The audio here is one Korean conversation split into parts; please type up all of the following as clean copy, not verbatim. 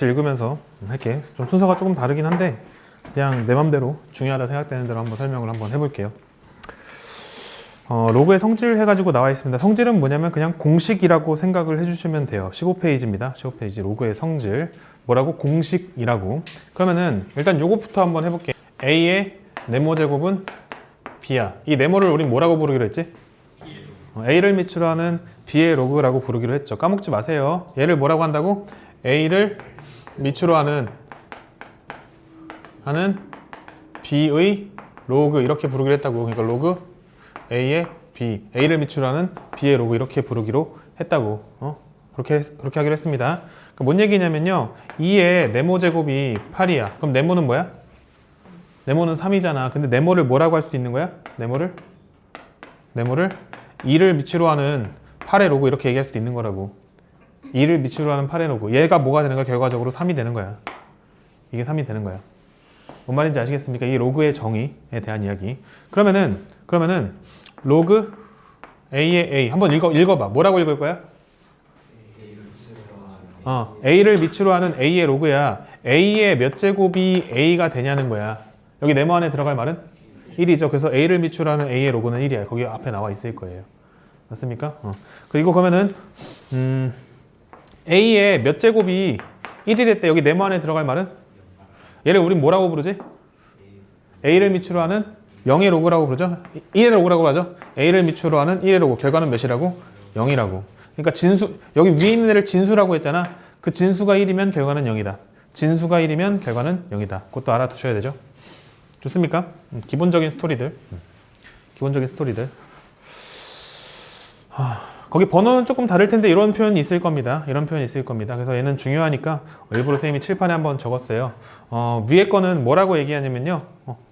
같이 읽으면서 할게. 좀 순서가 조금 다르긴 한데 그냥 내 맘대로 중요하다 생각되는 대로 한번 설명을 한번 해볼게요. 로그의 성질 해가지고 나와 있습니다. 성질은 뭐냐면 그냥 공식이라고 생각을 해주시면 돼요. 15페이지입니다. 15페이지 로그의 성질. 뭐라고? 공식이라고. 그러면은 일단 요것부터 한번 해볼게요. A의 네모 제곱은 B야. 이 네모를 우린 뭐라고 부르기로 했지? A를 밑으로 하는 B의 로그라고 부르기로 했죠. 까먹지 마세요. 얘를 뭐라고 한다고? A를 밑으로 하는 B의 로그 이렇게 부르기로 했다고. 그러니까 로그 A의 B, A를 밑으로 하는 B의 로그 이렇게 부르기로 했다고. 그렇게 하기로 했습니다. 그러니까 뭔 얘기냐면요. 2의 네모 제곱이 8이야. 그럼 네모는 뭐야? 네모는 3이잖아. 근데 네모를 뭐라고 할 수도 있는 거야? 네모를 2를 밑으로 하는 8의 로그 이렇게 얘기할 수도 있는 거라고. 2를 밑으로 하는 8의 로그. 얘가 뭐가 되는 거야? 결과적으로 3이 되는 거야. 이게 3이 되는 거야. 뭔 말인지 아시겠습니까? 이 로그의 정의에 대한 이야기. 그러면은 로그 A의 A 한번 읽어봐. 뭐라고 읽을 거야? A를 밑으로 하는 A의 로그야. A의 몇 제곱이 A가 되냐는 거야. 여기 네모 안에 들어갈 말은 1이죠. 그래서 A를 밑으로 하는 A의 로그는 1이야. 거기 앞에 나와 있을 거예요. 맞습니까? 그리고 그러면은 A의 몇 제곱이 1이 됐대. 여기 네모 안에 들어갈 말은? 얘를 우린 뭐라고 부르지? A를 밑으로 하는 0의 로그라고 부르죠? 1의 로그라고 하죠? A를 밑으로 하는 1의 로그. 결과는 몇이라고? 0이라고. 그러니까 진수, 여기 위에 있는 애를 진수라고 했잖아. 그 진수가 1이면 결과는 0이다. 진수가 1이면 결과는 0이다. 그것도 알아두셔야 되죠. 좋습니까? 기본적인 스토리들. 거기 번호는 조금 다를 텐데 이런 표현이 있을 겁니다. 그래서 얘는 중요하니까 일부러 선생님이 칠판에 한번 적었어요. 위에 거는 뭐라고 얘기하냐면요.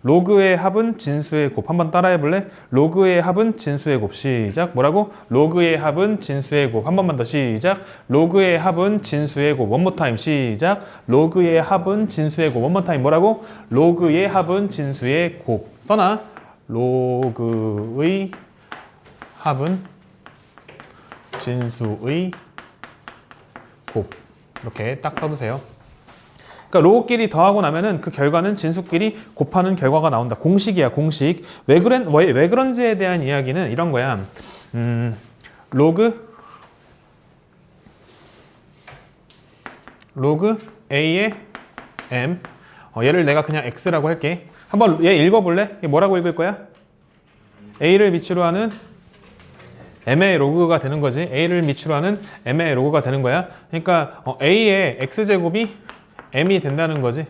로그의 합은 진수의 곱. 한번 따라해 볼래? 로그의 합은 진수의 곱. 시작. 뭐라고? 로그의 합은 진수의 곱. 한 번만 더 시작. 로그의 합은 진수의 곱. one more time. 시작. 로그의 합은 진수의 곱. one more time. 뭐라고? 로그의 합은 진수의 곱. 써놔. 로그의 합은 진수의 곱. 이렇게 딱 써두세요. 그러니까 로그끼리 더하고 나면은 그 결과는 진수끼리 곱하는 결과가 나온다. 공식이야, 공식. 왜 그런지에 대한 이야기는 이런 거야. 로그 A의 M. 얘를 내가 그냥 X라고 할게. 한번 얘 읽어볼래? 얘 뭐라고 읽을 거야? A를 밑으로 하는 M의 로그가 되는 거지. A를 밑으로 하는 M의 로그가 되는 거야. 그러니까 A의 X제곱이 M이 된다는 거지.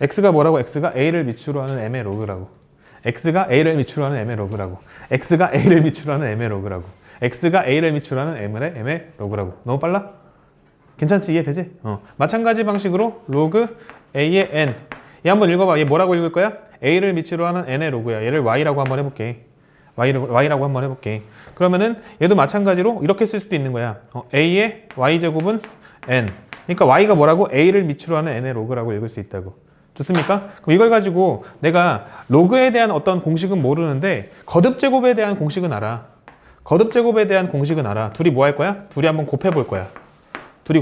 X가 뭐라고? X가 A를 밑으로 하는 M의 로그라고. X가 A를 밑으로 하는 M의 로그라고. X가 A를 밑으로 하는 M의 로그라고. X가 A를 밑으로 하는 M의 로그라고. 너무 빨라? 괜찮지? 이해되지? 마찬가지 방식으로 로그 A의 N. 얘 한번 읽어봐. 얘 뭐라고 읽을 거야? A를 밑으로 하는 N의 로그야. 얘를 Y라고 한번 해볼게. Y라고 한번 해볼게. 그러면은 얘도 마찬가지로 이렇게 쓸 수도 있는 거야. A의 Y제곱은 N. 그러니까 Y가 뭐라고? A를 밑으로 하는 N의 로그라고 읽을 수 있다고. 좋습니까? 그럼 이걸 가지고 내가 로그에 대한 어떤 공식은 모르는데 거듭제곱에 대한 공식은 알아. 둘이 뭐 할 거야? 둘이 한번 곱해볼 거야. 둘이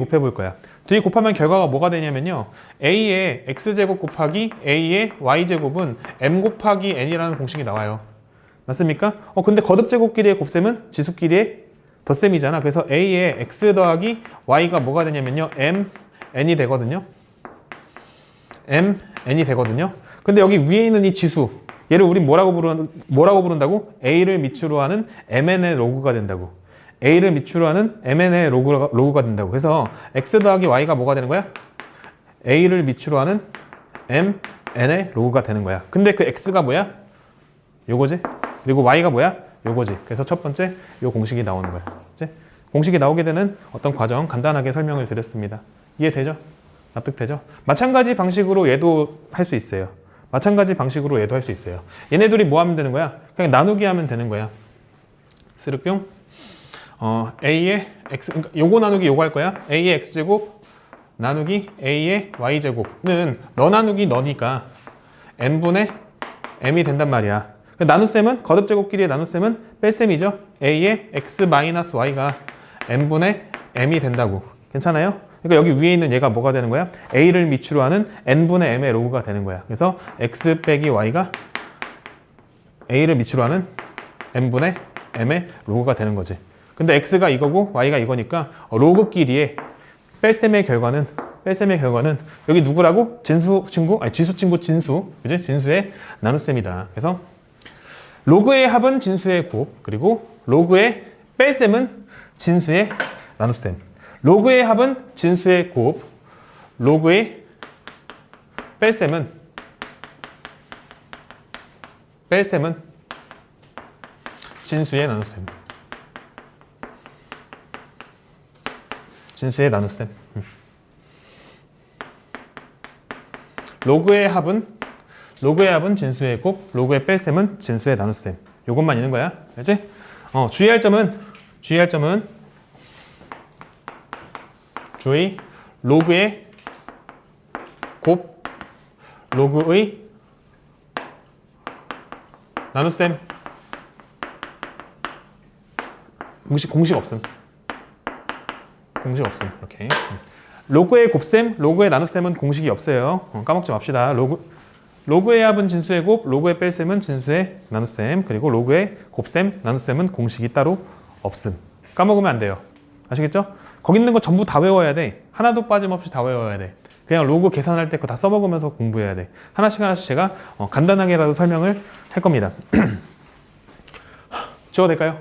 곱하면 결과가 뭐가 되냐면요. A의 X제곱 곱하기 A의 Y제곱은 M 곱하기 N이라는 공식이 나와요. 맞습니까? 근데 거듭제곱끼리의 곱셈은 지수끼리의 덧셈이잖아. 그래서 A의 X 더하기 Y가 뭐가 되냐면요. MN이 되거든요. 근데 여기 위에 있는 이 지수, 얘를 우리 뭐라고 부른다고? A를 밑으로 하는 MN의 로그가 된다고. A를 밑으로 하는 MN의 로그가 된다고. 그래서 X 더하기 Y가 뭐가 되는 거야? A를 밑으로 하는 MN의 로그가 되는 거야. 근데 그 X가 뭐야? 요거지? 그리고 Y가 뭐야? 요거지. 그래서 첫 번째 요 공식이 나오는 거야. 그치? 공식이 나오게 되는 어떤 과정 간단하게 설명을 드렸습니다. 이해되죠? 납득되죠? 마찬가지 방식으로 얘도 할 수 있어요. 얘네들이 뭐 하면 되는 거야? 그냥 나누기 하면 되는 거야. 스르뿅. A의 X, 그러니까 요거 나누기 요거 할 거야. A의 X제곱 나누기 A의 Y제곱는 너 나누기 너니까 N분의 M이 된단 말이야. 나눗셈은 거듭제곱끼리의 나눗셈은 뺄셈이죠. A의 X-Y가 N분의 M이 된다고. 괜찮아요? 그러니까 여기 위에 있는 얘가 뭐가 되는 거야? a를 밑으로 하는 n분의 m의 로그가 되는 거야. 그래서 x 빼기 y가 a를 밑으로 하는 n분의 m의 로그가 되는 거지. 근데 x가 이거고 y가 이거니까 로그끼리의 뺄셈의 결과는 여기 누구라고? 지수 친구 진수. 그지? 진수의 나눗셈이다. 그래서 로그의 합은 진수의 곱, 그리고 로그의 뺄셈은 진수의 나눗셈. 로그의 합은 진수의 곱, 로그의 뺄셈은 진수의 나눗셈. 진수의 나눗셈. 로그의 합은 진수의 곱, 로그의 뺄셈은 진수의 나눗셈. 요것만 있는 거야. 알지? 주의 로그의 곱, 로그의 나눗셈. 공식 없음. 이렇게. 로그의 곱셈, 로그의 나눗셈은 공식이 없어요. 까먹지 맙시다. 로그의 합은 진수의 곱, 로그의 뺄셈은 진수의 나눗셈, 그리고 로그의 곱셈, 나눗셈은 공식이 따로 없음. 까먹으면 안 돼요. 아시겠죠? 거기 있는 거 전부 다 외워야 돼. 하나도 빠짐없이 다 외워야 돼. 그냥 로그 계산할 때 그거 다 써먹으면서 공부해야 돼. 하나씩 제가 간단하게라도 설명을 할 겁니다. 지워도 될까요?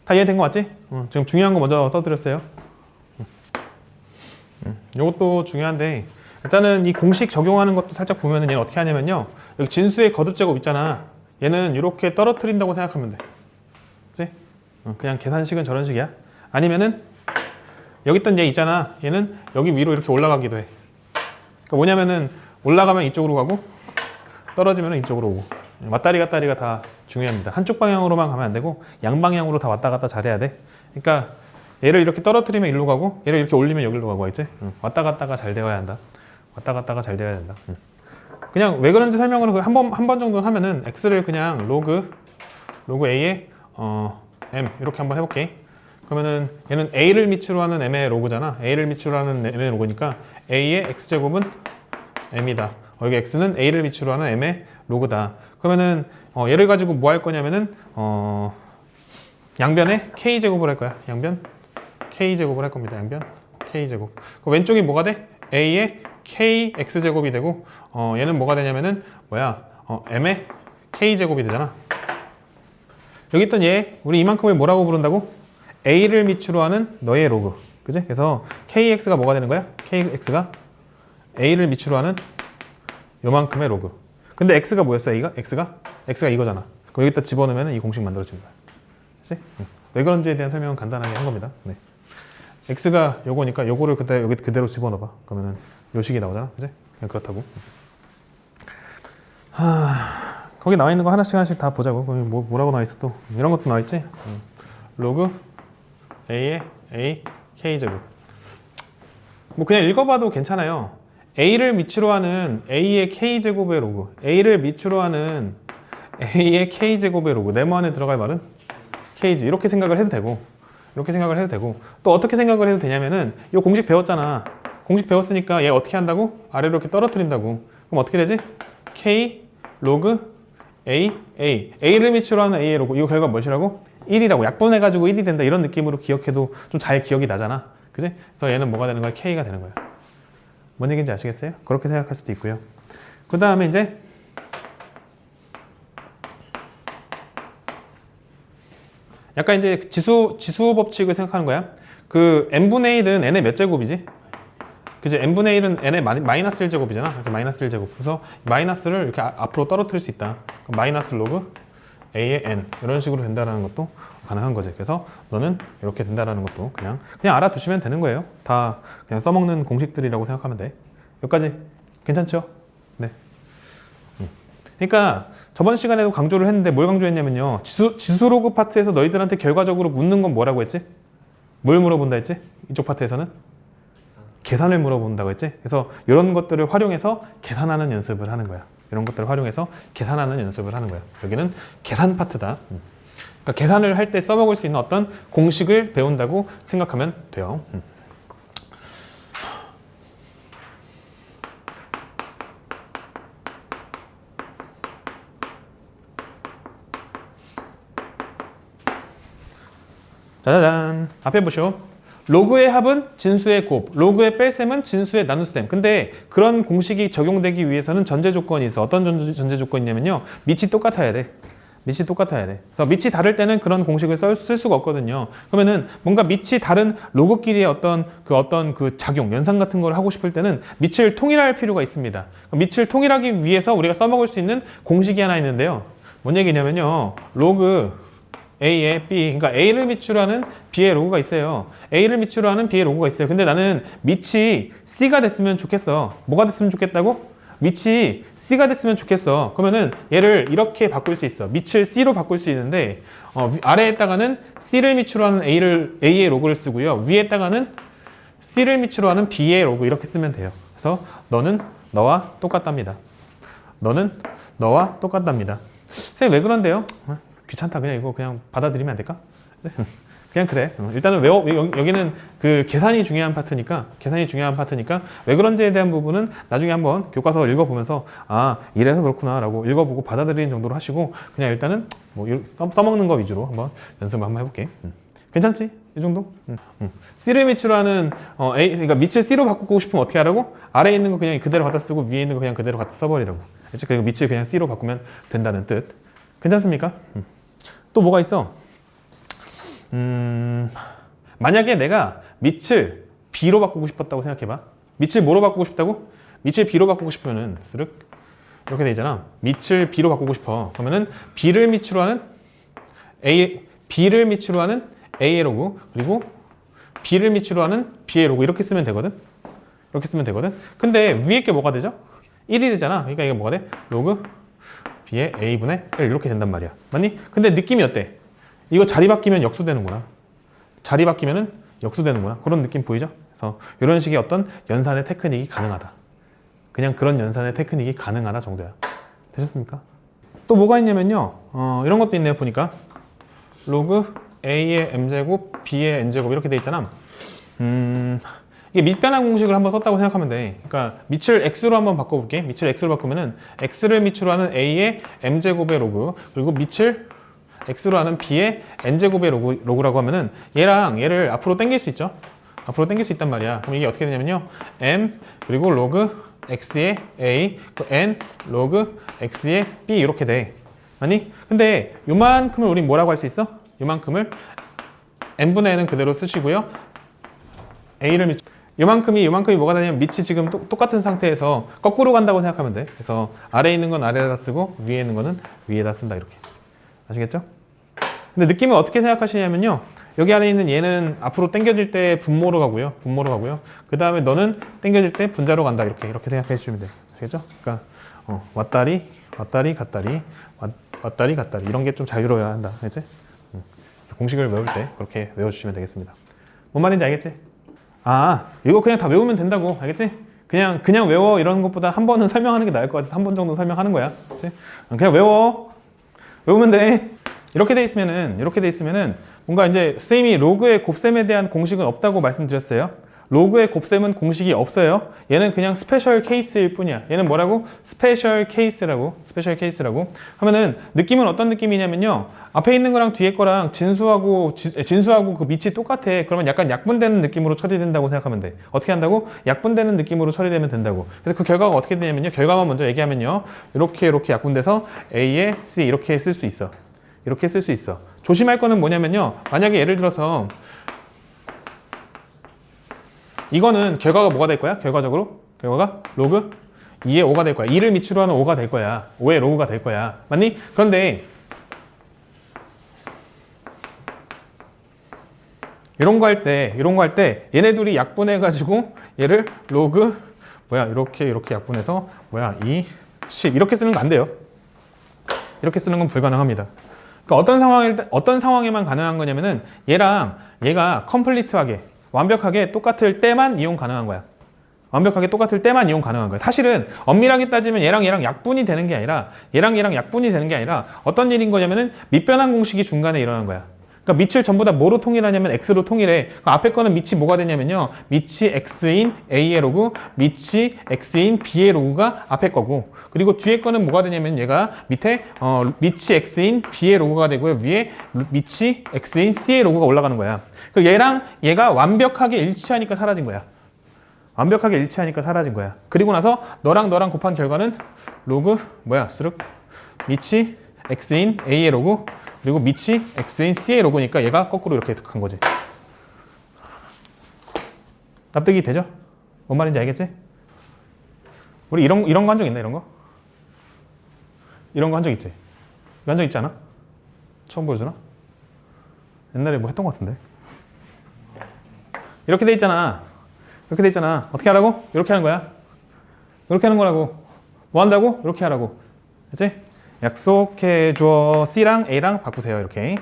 다 이해된 거 맞지? 지금 중요한 거 먼저 써드렸어요. 이것도 중요한데 일단은 이 공식 적용하는 것도 살짝 보면은 얘는 어떻게 하냐면요. 여기 진수의 거듭제곱 있잖아. 얘는 이렇게 떨어뜨린다고 생각하면 돼. 그치? 그냥 계산식은 저런 식이야. 아니면은 여기 있던 얘 있잖아. 얘는 여기 위로 이렇게 올라가기도 해. 그러니까 뭐냐면은 올라가면 이쪽으로 가고 떨어지면 이쪽으로 오고. 왔다리 갔다리가 다 중요합니다. 한쪽 방향으로만 가면 안 되고 양방향으로 다 왔다 갔다 잘해야 돼. 그러니까 얘를 이렇게 떨어뜨리면 일로 가고 얘를 이렇게 올리면 여기로 가고 있지? 왔다 갔다가 잘 되어야 한다. 왔다 갔다가 잘 되어야 된다. 그냥 왜 그런지 설명을 한 번 정도 하면은 x를 그냥 로그 a의 m 이렇게 한번 해볼게. 그러면은 얘는 a를 밑으로 하는 m의 로그잖아. a를 밑으로 하는 m의 로그니까 a의 x제곱은 m이다. 여기 x는 a를 밑으로 하는 m의 로그다. 그러면은 얘를 가지고 뭐 할 거냐면은 양변에 k제곱을 할 거야. 양변 k제곱을 할 겁니다. 양변 k제곱. 왼쪽이 뭐가 돼? a의 kx제곱이 되고 얘는 뭐가 되냐면은 m의 k제곱이 되잖아. 여기 있던 얘 우리 이만큼을 뭐라고 부른다고? a를 밑으로 하는 너의 로그. 그지? 그래서 kx가 뭐가 되는 거야? kx가 a를 밑으로 하는 요만큼의 로그. 근데 x가 뭐였어? x가 이거잖아. 그럼 여기다 집어넣으면 이 공식 만들어집니다. 그치? 왜 그런지에 대한 설명은 간단하게 한 겁니다. 네. x가 요거니까 요거를 여기 그대로 집어넣어봐. 그러면은 요 식이 나오잖아. 그지? 그냥 그렇다고. 거기 나와 있는 거 하나씩 다 보자고. 거기 뭐라고 나와 있어 또? 이런 것도 나와 있지? 로그 a의 a k제곱. 뭐 그냥 읽어봐도 괜찮아요. a를 밑으로 하는 a의 k제곱의 로그, a를 밑으로 하는 a의 k제곱의 로그. 네모 안에 들어갈 말은 k지. 이렇게 생각을 해도 되고 또 어떻게 생각을 해도 되냐면은 이 공식 배웠잖아. 공식 배웠으니까 얘 어떻게 한다고? 아래로 이렇게 떨어뜨린다고. 그럼 어떻게 되지? k 로그 a를 밑으로 하는 a의 로그. 이거 결과 뭐시라고? 1이라고. 약분해가지고 1이 된다. 이런 느낌으로 기억해도 좀 잘 기억이 나잖아. 그지? 그래서 얘는 뭐가 되는 거야? k가 되는 거야. 뭔 얘기인지 아시겠어요? 그렇게 생각할 수도 있고요. 그 다음에 이제 약간 이제 지수 법칙을 생각하는 거야. 그 n분의 1은 n의 몇 제곱이지? 그지? n분의 1은 n의 마이너스 1제곱이잖아. 이렇게 마이너스 1제곱. 그래서 마이너스를 이렇게 앞으로 떨어뜨릴 수 있다. 그럼 마이너스 로그 a의 n 이런 식으로 된다라는 것도 가능한 거지. 그래서 너는 이렇게 된다라는 것도 그냥 알아두시면 되는 거예요. 다 그냥 써먹는 공식들이라고 생각하면 돼. 여기까지 괜찮죠? 네. 그러니까 저번 시간에도 강조를 했는데 뭘 강조했냐면요. 지수 로그 파트에서 너희들한테 결과적으로 묻는 건 뭐라고 했지? 뭘 물어본다 했지? 이쪽 파트에서는? 계산을 물어본다고 했지? 그래서 이런 것들을 활용해서 계산하는 연습을 하는 거야. 이런 것들을 활용해서 계산하는 연습을 하는 거야. 여기는 계산 파트다. 그러니까 계산을 할 때 써먹을 수 있는 어떤 공식을 배운다고 생각하면 돼요. 짜자잔. 앞에 보시오. 로그의 합은 진수의 곱, 로그의 뺄셈은 진수의 나눗셈. 근데 그런 공식이 적용되기 위해서는 전제 조건이 있어. 어떤 전제 조건이냐면요. 밑이 똑같아야 돼. 밑이 똑같아야 돼. 그래서 밑이 다를 때는 그런 공식을 쓸 수가 없거든요. 그러면은 뭔가 밑이 다른 로그끼리의 어떤 그 작용, 연산 같은 걸 하고 싶을 때는 밑을 통일할 필요가 있습니다. 밑을 통일하기 위해서 우리가 써먹을 수 있는 공식이 하나 있는데요. 뭔 얘기냐면요. 로그 A의 B, 그러니까 A를 밑으로 하는 B의 로그가 있어요. A를 밑으로 하는 B의 로그가 있어요. 근데 나는 밑이 C가 됐으면 좋겠어. 뭐가 됐으면 좋겠다고? 밑이 C가 됐으면 좋겠어. 그러면은 얘를 이렇게 바꿀 수 있어. 밑을 C로 바꿀 수 있는데 아래에다가는 C를 밑으로 하는 A의 로그를 쓰고요. 위에다가는 C를 밑으로 하는 B의 로그 이렇게 쓰면 돼요. 그래서 너는 너와 똑같답니다. 너는 너와 똑같답니다. 선생님 왜 그런데요? 귀찮다. 그냥 이거 그냥 받아들이면 안 될까? 그냥 그래. 일단은 여기는 그 계산이 중요한 파트니까 왜 그런지에 대한 부분은 나중에 한번 교과서 읽어보면서 아 이래서 그렇구나 라고 읽어보고 받아들이는 정도로 하시고 그냥 일단은 뭐 써먹는 거 위주로 한번 연습을 한번 해볼게. 괜찮지? 이 정도? C를 밑으로 하는 A, 그러니까 밑을 C로 바꾸고 싶으면 어떻게 하라고? 아래에 있는 거 그냥 그대로 갖다 쓰고 위에 있는 거 그냥 그대로 갖다 써버리라고. 그리고 밑을 그냥 C로 바꾸면 된다는 뜻. 괜찮습니까? 또 뭐가 있어? 만약에 내가 밑을 B로 바꾸고 싶었다고 생각해봐. 밑을 뭐로 바꾸고 싶다고? 밑을 B로 바꾸고 싶으면은 스륵 이렇게 돼 있잖아. 밑을 B로 바꾸고 싶어. 그러면은 B를 밑으로 하는 B를 밑으로 하는 A의 로그 그리고 B를 밑으로 하는 B의 로그 이렇게 쓰면 되거든. 이렇게 쓰면 되거든. 근데 위에 게 뭐가 되죠? 1이 되잖아. 그러니까 이게 뭐가 돼? 로그 B의 A분의 1 이렇게 된단 말이야. 맞니? 근데 느낌이 어때? 이거 자리 바뀌면 역수되는구나. 자리 바뀌면은 역수되는구나. 그런 느낌 보이죠? 그래서 이런 식의 어떤 연산의 테크닉이 가능하다. 그냥 그런 연산의 테크닉이 가능하다 정도야. 되셨습니까? 또 뭐가 있냐면요. 이런 것도 있네요. 보니까 로그 A의 M제곱, B의 N제곱 이렇게 돼 있잖아. 이게 밑변환 공식을 한번 썼다고 생각하면 돼. 그러니까 밑을 x로 한번 바꿔볼게. 밑을 x로 바꾸면은 x를 밑으로 하는 a의 m제곱의 로그 그리고 밑을 x로 하는 b의 n제곱의 로그라고 하면은 얘랑 얘를 앞으로 당길 수 있죠. 앞으로 당길 수 있단 말이야. 그럼 이게 어떻게 되냐면요. m 그리고 로그 x의 a n 로그 x의 b 이렇게 돼. 아니? 근데 요만큼을 우린 뭐라고 할 수 있어? 요만큼을 n분의 n은 그대로 쓰시고요. a를 요만큼이 뭐가 되냐면 밑이 지금 똑같은 상태에서 거꾸로 간다고 생각하면 돼. 그래서 아래에 있는 건 아래에다 쓰고 위에 있는 거는 위에다 쓴다 이렇게. 아시겠죠? 근데 느낌을 어떻게 생각하시냐면요. 여기 안에 있는 얘는 앞으로 당겨질 때 분모로 가고요. 그 다음에 너는 당겨질 때 분자로 간다 이렇게 생각해 주시면 돼요. 아시겠죠? 그러니까 왔다리 이런 게 좀 자유로워야 한다. 알겠지? 그래서 공식을 외울 때 그렇게 외워주시면 되겠습니다. 뭔 말인지 알겠지? 아, 이거 그냥 다 외우면 된다고. 알겠지? 그냥 외워 이런 것보다 한 번은 설명하는 게 나을 것 같아서 한 번 정도 설명하는 거야. 그렇지? 그냥 외우면 돼. 이렇게 돼 있으면은 뭔가 이제 선생님이 로그의 곱셈에 대한 공식은 없다고 말씀드렸어요. 로그의 곱셈은 공식이 없어요. 얘는 그냥 스페셜 케이스일 뿐이야. 얘는 뭐라고? 스페셜 케이스라고. 하면은 느낌은 어떤 느낌이냐면요. 앞에 있는 거랑 뒤에 거랑 진수하고 그 밑이 똑같아. 그러면 약간 약분되는 느낌으로 처리된다고 생각하면 돼. 어떻게 한다고? 약분되는 느낌으로 처리되면 된다고. 그래서 그 결과가 어떻게 되냐면요. 결과만 먼저 얘기하면요. 이렇게 약분돼서 A에 C 이렇게 쓸 수 있어. 조심할 거는 뭐냐면요. 만약에 예를 들어서 이거는 결과가 뭐가 될 거야? 결과가 로그 2의 5가 될 거야. 2를 밑으로 하는 5가 될 거야. 5의 로그가 될 거야. 맞니? 그런데 이런 거 할 때 얘네 둘이 약분해가지고 얘를 로그 이렇게 약분해서 2, 10 이렇게 쓰는 거 안 돼요. 이렇게 쓰는 건 불가능합니다. 그러니까 어떤 상황에만 가능한 거냐면은 얘랑 얘가 컴플리트하게 완벽하게 똑같을 때만 이용 가능한 거야. 사실은 엄밀하게 따지면 얘랑 약분이 되는 게 아니라 어떤 일인 거냐면은 밑변환 공식이 중간에 일어난 거야. 그러니까 밑을 전부 다 뭐로 통일하냐면 x로 통일해. 그러니까 앞에 거는 밑이 뭐가 되냐면요. 밑이 x인 a의 로그, 밑이 x인 b의 로그가 앞에 거고, 그리고 뒤에 거는 뭐가 되냐면 얘가 밑에 밑이 x인 b의 로그가 되고요. 위에 밑이 x인 c의 로그가 올라가는 거야. 그 얘랑 얘가 완벽하게 일치하니까 사라진 거야. 완벽하게 일치하니까 사라진 거야. 그리고 나서 너랑 곱한 결과는 로그 뭐야? 스륵 밑이 x인 a의 로그 그리고 밑이 x인 c의 로그니까 얘가 거꾸로 이렇게 간 거지. 납득이 되죠? 뭔 말인지 알겠지? 우리 이런 거 한 적 있나? 이런 거 한 적 있지? 이거 한 적 있지 않아? 처음 보여주나? 옛날에 뭐 했던 거 같은데. 이렇게 돼 있잖아. 이렇게 돼 있잖아. 어떻게 하라고? 이렇게 하는 거야. 이렇게 하는 거라고. 뭐 한다고? 이렇게 하라고. 그치? 약속해줘. C랑 A랑 바꾸세요. 이렇게.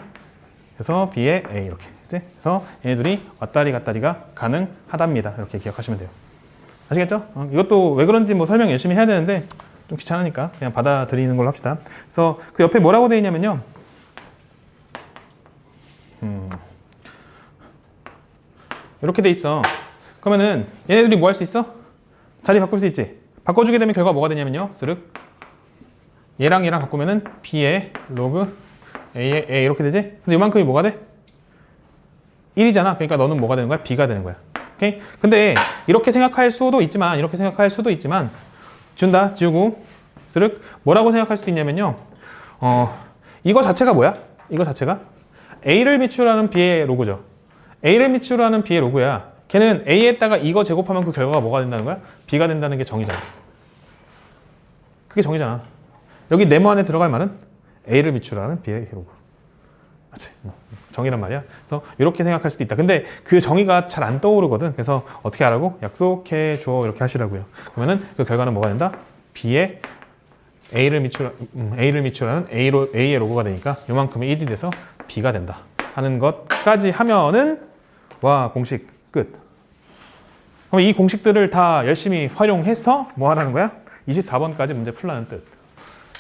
그래서 B에 A 이렇게. 그치? 그래서 얘네들이 왔다리 갔다리가 가능하답니다. 이렇게 기억하시면 돼요. 아시겠죠? 이것도 왜 그런지 뭐 설명 열심히 해야 되는데 좀 귀찮으니까 그냥 받아들이는 걸로 합시다. 그래서 그 옆에 뭐라고 돼 있냐면요. 이렇게 돼 있어. 그러면은 얘네들이 뭐 할 수 있어? 자리 바꿀 수 있지. 바꿔주게 되면 결과가 뭐가 되냐면요. 스륵 얘랑 바꾸면은 B의 로그 A의 A 이렇게 되지? 근데 이만큼이 뭐가 돼? 1이잖아. 그러니까 너는 뭐가 되는 거야? B가 되는 거야. 오케이? 근데 이렇게 생각할 수도 있지만 준다. 지우고 스륵 뭐라고 생각할 수도 있냐면요. 이거 자체가 뭐야? 이거 자체가 A를 미출하는 B의 로그죠. A를 미출하는 B의 로그야. 걔는 A에다가 이거 제곱하면 그 결과가 뭐가 된다는 거야? B가 된다는 게 정의잖아. 그게 정의잖아. 여기 네모 안에 들어갈 말은 A를 미출하는 B의 로그. 맞지? 정의란 말이야. 그래서 이렇게 생각할 수도 있다. 근데 그 정의가 잘 안 떠오르거든. 그래서 어떻게 하라고? 약속해 줘. 이렇게 하시라고요. 그러면은 그 결과는 뭐가 된다? B의 A를 미출하는 A의 로그가 되니까 요만큼이 1이 돼서 B가 된다. 하는 것까지 하면은 와, 공식 끝. 그럼 이 공식들을 다 열심히 활용해서 뭐 하라는 거야? 24번까지 문제 풀라는 뜻.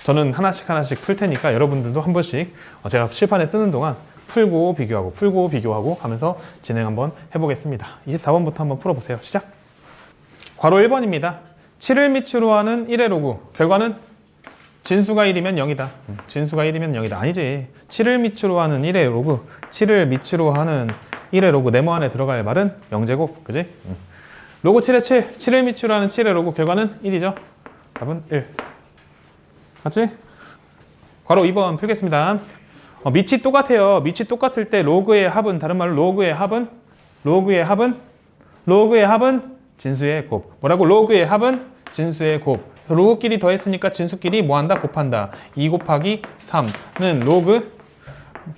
저는 하나씩 풀 테니까 여러분들도 한 번씩 제가 실판에 쓰는 동안 풀고 비교하고 하면서 진행 한번 해보겠습니다. 24번부터 한번 풀어보세요. 시작! 괄호 1번입니다. 7을 밑으로 하는 1의 로그. 결과는 진수가 1이면 0이다. 진수가 1이면 0이다. 아니지. 7을 밑으로 하는 1의 로그. 7을 밑으로 하는 1의 로그. 네모 안에 들어갈 말은 0제곱. 그지? 로그 7의 7. 7을 밑으로 하는 7의 로그. 결과는 1이죠. 답은 1. 맞지? 괄호 2번 풀겠습니다. 밑이 똑같아요. 밑이 똑같을 때 로그의 합은, 다른 말로 로그의 합은 진수의 곱. 뭐라고? 로그의 합은 진수의 곱. 그래서 로그끼리 더했으니까 진수끼리 뭐한다? 곱한다. 2 곱하기 3는 로그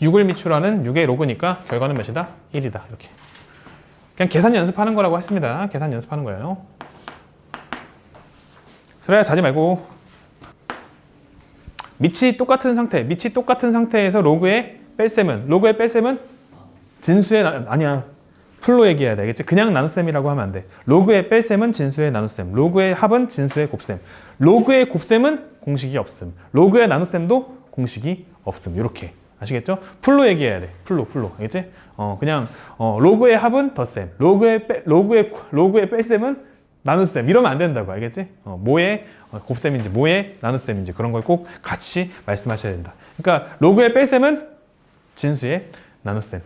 6을 미출하는 6의 로그니까 결과는 몇이다? 1이다. 이렇게. 그냥 계산 연습하는 거라고 했습니다. 계산 연습하는 거예요. 수라야 자지 말고. 밑이 똑같은 상태에서 로그의 뺄셈은 진수의 아니야. 풀로 얘기해야 돼. 알겠지? 그냥 나눗셈이라고 하면 안 돼. 로그의 뺄셈은 진수의 나눗셈. 로그의 합은 진수의 곱셈. 로그의 곱셈은 공식이 없음. 로그의 나눗셈도 공식이 없음. 이렇게. 아시겠죠? 풀로 얘기해야 돼. 풀로. 알겠지? 그냥 로그의 합은 덧셈. 로그의 뺄셈은 나눗셈. 이러면 안 된다고. 알겠지? 뭐의 곱셈인지 뭐의 나눗셈인지 그런 걸 꼭 같이 말씀하셔야 된다. 그러니까 로그의 뺄셈은 진수의 나눗셈.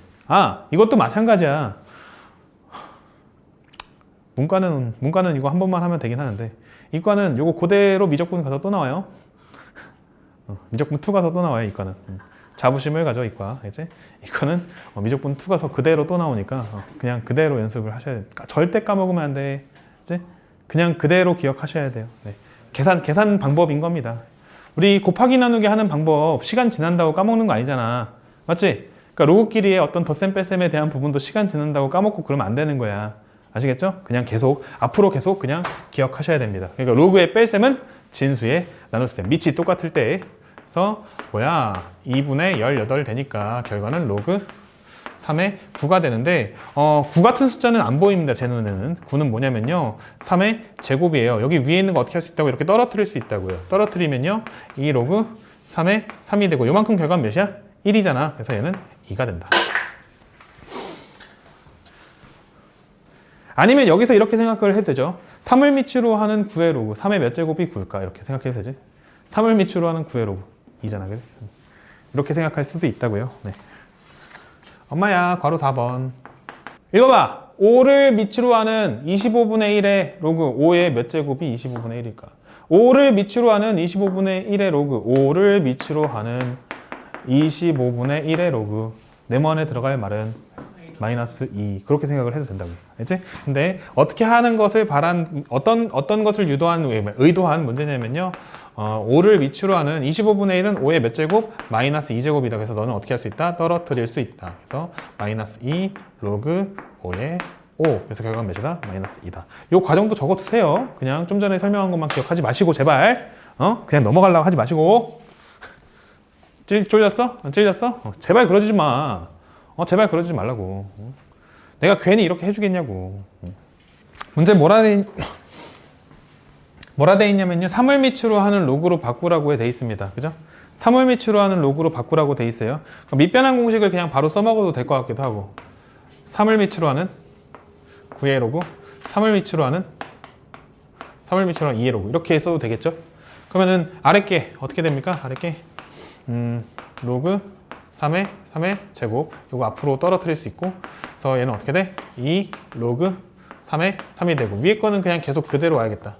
이것도 마찬가지야. 문과는 이거 한 번만 하면 되긴 하는데 이과는 요거 그대로 미적분 가서 또 나와요. 미적분 2 가서 또 나와요. 이과는. 자부심을 가져 이과. 알겠지? 이과는 미적분 2 가서 그대로 또 나오니까 그냥 그대로 연습을 하셔야 돼. 절대 까먹으면 안 돼. 알겠지? 그냥 그대로 기억하셔야 돼요. 네. 계산 방법인 겁니다. 우리 곱하기 나누기 하는 방법 시간 지난다고 까먹는 거 아니잖아. 맞지? 그러니까 로그끼리의 어떤 덧셈 뺄셈에 대한 부분도 시간 지난다고 까먹고 그러면 안 되는 거야. 아시겠죠? 그냥 앞으로 계속 그냥 기억하셔야 됩니다. 그러니까 로그의 뺄셈은 진수의 나눗셈. 밑이 똑같을 때에서 2분의 18 되니까 결과는 로그 3의 9가 되는데 9 같은 숫자는 안 보입니다. 제 눈에는. 9는 뭐냐면요. 3의 제곱이에요. 여기 위에 있는 거 어떻게 할 수 있다고? 이렇게 떨어뜨릴 수 있다고요. 떨어뜨리면요. 이 로그 3의 3이 되고 요만큼 결과는 몇이야? 1이잖아. 그래서 얘는 2가 된다. 아니면 여기서 이렇게 생각을 해도 되죠. 3을 미치로 하는 9의 로그. 3의 몇 제곱이 9일까? 이렇게 생각해도 되지. 3을 미치로 하는 9의 로그. 2잖아. 그래? 이렇게 생각할 수도 있다고요. 네. 엄마야, 괄호 4번. 읽어봐. 5를 미치로 하는 25분의 1의 로그. 5의 몇 제곱이 25분의 1일까? 5를 미치로 하는 25분의 1의 로그. 5를 미치로 하는 25분의 1의 로그. 네모안에 들어갈 말은 마이너스 2. 그렇게 생각을 해도 된다고. 알지? 근데 어떻게 하는 것을 어떤 것을 의도한 문제냐면요. 5를 미치로 하는 25분의 1은 5의 몇 제곱? 마이너스 2제곱이다. 그래서 너는 어떻게 할 수 있다? 떨어뜨릴 수 있다. 그래서 마이너스 2 로그 5의 5. 그래서 결과는 몇이다? 마이너스 2다. 이 과정도 적어두세요. 그냥 좀 전에 설명한 것만 기억하지 마시고 제발. 그냥 넘어가려고 하지 마시고. 쫄렸어? 찔렸어? 제발 그러지 마. 제발 그러지 말라고. 내가 괜히 이렇게 해주겠냐고. 문제 뭐라 돼 있냐면요. 3을 미치로 하는 로그로 바꾸라고 돼 있습니다. 그죠? 3을 미치로 하는 로그로 바꾸라고 돼 있어요. 그럼 밑변환 공식을 그냥 바로 써먹어도 될 것 같기도 하고. 3을 미치로 하는 9의 로그, 3을 미치로 하는 2의 로그. 이렇게 써도 되겠죠? 그러면은 아랫게 어떻게 됩니까? 아랫게 로그 3의 제곱. 이거 앞으로 떨어뜨릴 수 있고. 그래서 얘는 어떻게 돼? 2 로그 3의 3이 되고. 위에 거는 그냥 계속 그대로 와야겠다.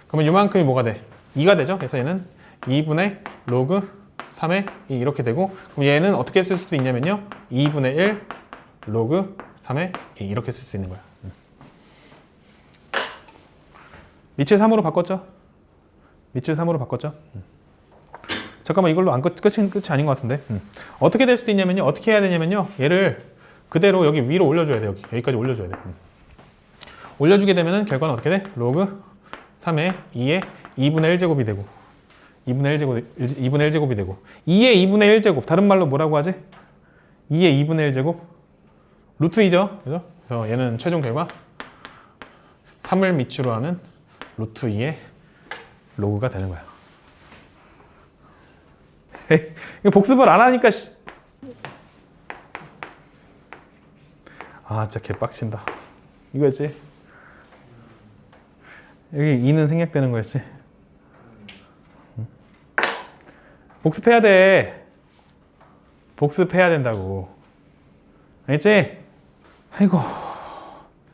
그러면 요만큼이 뭐가 돼? 2가 되죠? 그래서 얘는 2분의 로그 3의 2 이렇게 되고. 그럼 얘는 어떻게 쓸 수도 있냐면요. 2분의 1 로그 3의 2 이렇게 쓸 수 있는 거야. 밑을 3으로 바꿨죠? 밑을 3으로 바꿨죠? 잠깐만, 이걸로 끝이 아닌 것 같은데. 어떻게 될 수도 있냐면요. 어떻게 해야 되냐면요. 얘를 그대로 여기 위로 올려줘야 돼. 여기까지 올려줘야 돼. 올려주게 되면은 결과는 어떻게 돼? 로그 3의 2의 2분의 1제곱이 되고 2분의 1제곱이 되고 2의 2분의 1제곱. 다른 말로 뭐라고 하지? 2의 2분의 1제곱 루트 2죠. 그죠? 그래서 얘는 최종 결과 3을 미치로 하는 루트 2의 로그가 되는 거야. 이거 복습을 안 하니까 진짜 개빡친다. 이거였지? 여기 2는 생략되는 거였지? 복습해야 돼. 복습해야 된다고. 알겠지? 아이고.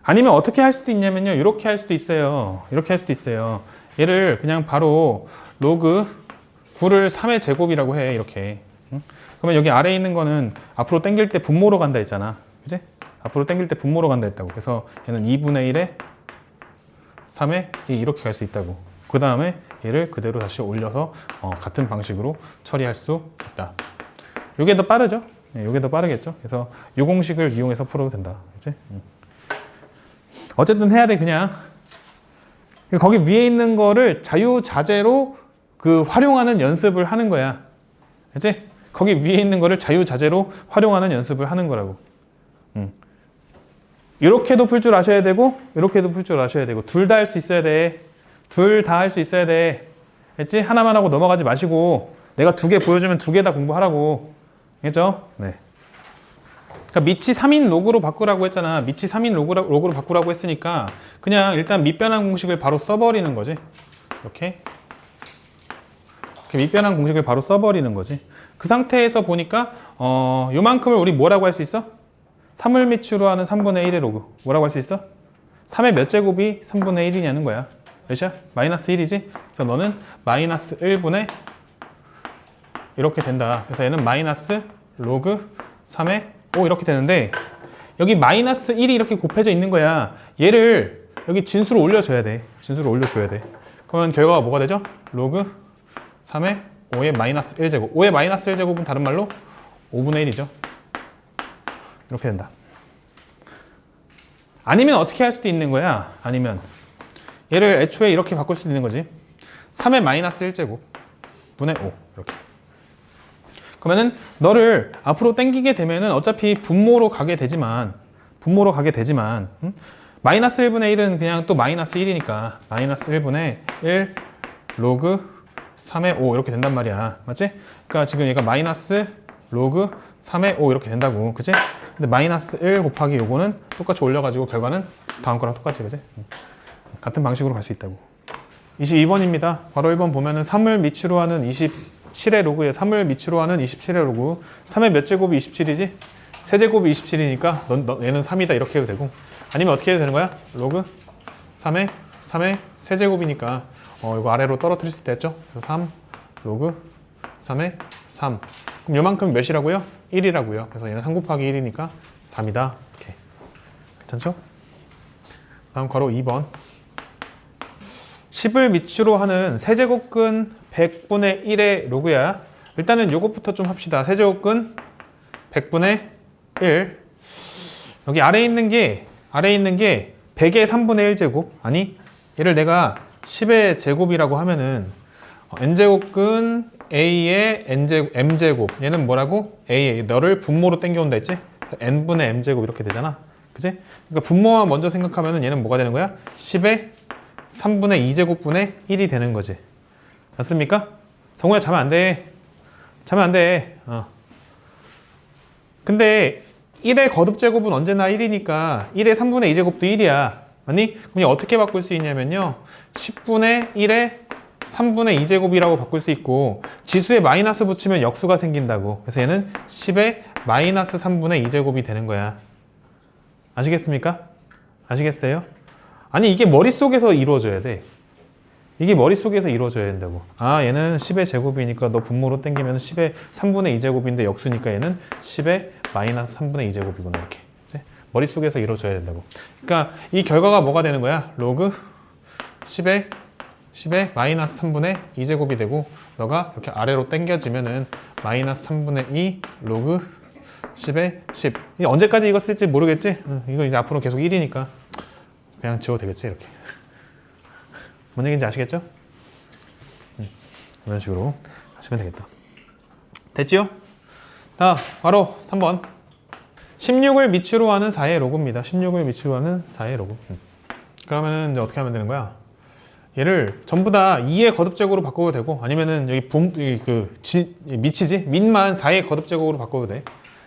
아니면 어떻게 할 수도 있냐면요. 이렇게 할 수도 있어요. 이렇게 할 수도 있어요. 얘를 그냥 바로 로그 9를 3의 제곱이라고 해. 이렇게. 그러면 여기 아래에 있는 거는 앞으로 당길 때 분모로 간다 했잖아. 그치? 앞으로 당길 때 분모로 간다 했다고. 그래서 얘는 2분의 1에 3에 2 이렇게 갈 수 있다고. 그 다음에 얘를 그대로 다시 올려서 같은 방식으로 처리할 수 있다. 이게 더 빠르죠? 네, 이게 더 빠르겠죠? 그래서 이 공식을 이용해서 풀어도 된다. 그치? 어쨌든 해야 돼, 그냥. 거기 위에 있는 거를 자유자재로 활용하는 연습을 하는 거야. 그치? 거기 위에 있는 거를 자유자재로 활용하는 연습을 하는 거라고. 이렇게도 풀 줄 아셔야 되고, 이렇게도 풀 줄 아셔야 되고, 둘 다 할 수 있어야 돼. 둘 다 할 수 있어야 돼. 알겠지? 하나만 하고 넘어가지 마시고, 내가 2개 보여주면 2개 다 공부하라고. 알겠죠? 네. 그러니까 밑이 3인 로그로 바꾸라고 했잖아. 밑이 3인 로그로 바꾸라고 했으니까, 그냥 일단 밑변환 공식을 바로 써버리는 거지. 이렇게 밑변환 공식을 바로 써버리는 거지. 그 상태에서 보니까 요만큼을 우리 뭐라고 할 수 있어? 3을 미치로 하는 3분의 1의 로그. 뭐라고 할 수 있어? 3의 몇 제곱이 3분의 1이냐는 거야. 몇이야? 마이너스 1이지? 그래서 너는 마이너스 1분의 이렇게 된다. 그래서 얘는 마이너스 로그 3의 5 이렇게 되는데, 여기 마이너스 1이 이렇게 곱해져 있는 거야. 얘를 여기 진수로 올려줘야 돼. 진수로 올려줘야 돼. 그러면 결과가 뭐가 되죠? 로그 3의 5의 마이너스 1제곱. 5의 마이너스 1제곱은 다른 말로 5분의 1이죠. 이렇게 된다. 아니면 어떻게 할 수도 있는 거야? 아니면 얘를 애초에 이렇게 바꿀 수도 있는 거지. 3의 마이너스 1제곱 분의 5 이렇게. 그러면은 너를 앞으로 당기게 되면은 어차피 분모로 가게 되지만 마이너스 1분의 1은 그냥 또 마이너스 1이니까 마이너스 1분의 1 로그 3의 5 이렇게 된단 말이야. 맞지? 그러니까 지금 얘가 마이너스 로그 3의 5 이렇게 된다고. 그치? 근데 마이너스 1 곱하기 요거는 똑같이 올려가지고 결과는 다음 거랑 똑같이, 그치? 같은 방식으로 갈 수 있다고. 22번입니다. 바로 1번 보면은 3을 밑으로 하는 27의 로그에 3을 밑으로 하는 27의 로그. 3의 몇 제곱이 27이지? 세제곱이 27이니까 얘는 3이다 이렇게 해도 되고, 아니면 어떻게 해도 되는 거야? 로그 3의 세제곱이니까 이거 아래로 떨어뜨릴 수 있다 했죠? 그래서 3 로그 3의 3. 그럼 요만큼 몇이라고요? 1이라고요. 그래서 얘는 3 곱하기 1이니까 3이다. 이렇게. 괜찮죠? 다음 괄호 2번. 10을 밑으로 하는 세제곱근 100분의 1의 로그야. 일단은 요것부터 좀 합시다. 세제곱근 100분의 1. 여기 아래에 있는 게 100의 3분의 1제곱. 아니, 얘를 내가 10의 제곱이라고 하면은 n제곱근 a의 m제곱. 얘는 뭐라고? a. 너를 분모로 땡겨온다 했지? 그래서 n분의 m제곱 이렇게 되잖아. 그치? 그러니까 분모만 먼저 생각하면은 얘는 뭐가 되는 거야? 10의 3분의 2제곱분의 1이 되는 거지. 맞습니까? 성우야, 자면 안 돼. 자면 안 돼. 근데 1의 거듭제곱은 언제나 1이니까 1의 3분의 2제곱도 1이야. 아니? 그럼 어떻게 바꿀 수 있냐면요. 10분의 1의 3분의 2제곱이라고 바꿀 수 있고, 지수에 마이너스 붙이면 역수가 생긴다고. 그래서 얘는 10의 마이너스 3분의 2제곱이 되는 거야. 아시겠습니까? 아시겠어요? 아니, 이게 머릿속에서 이루어져야 돼. 이게 머릿속에서 이루어져야 된다고. 아, 얘는 10의 제곱이니까 너 분모로 땡기면 10의 3분의 2제곱인데 역수니까 얘는 10의 마이너스 3분의 2제곱이구나. 이렇게. 그치? 머릿속에서 이루어져야 된다고. 그러니까 이 결과가 뭐가 되는 거야? 로그 10의 마이너스 3분의 2제곱이 되고, 너가 이렇게 아래로 땡겨지면은 마이너스 3분의 2 로그 10의 10. 언제까지 이거 쓸지 모르겠지? 이거 이제 앞으로 계속 1이니까 그냥 지워도 되겠지, 이렇게. 뭔 얘기인지 아시겠죠? 이런 식으로 하시면 되겠다. 됐지요? 자, 바로 3번. 16을 밑으로 하는 4의 로그입니다. 16을 밑으로 하는 4의 로그. 그러면은 이제 어떻게 하면 되는 거야? 얘를 전부 다 2의 거듭제곱으로 바꿔도 되고, 아니면은 여기 밑이지? 밑만 4의 거듭제곱으로 바꿔도 돼.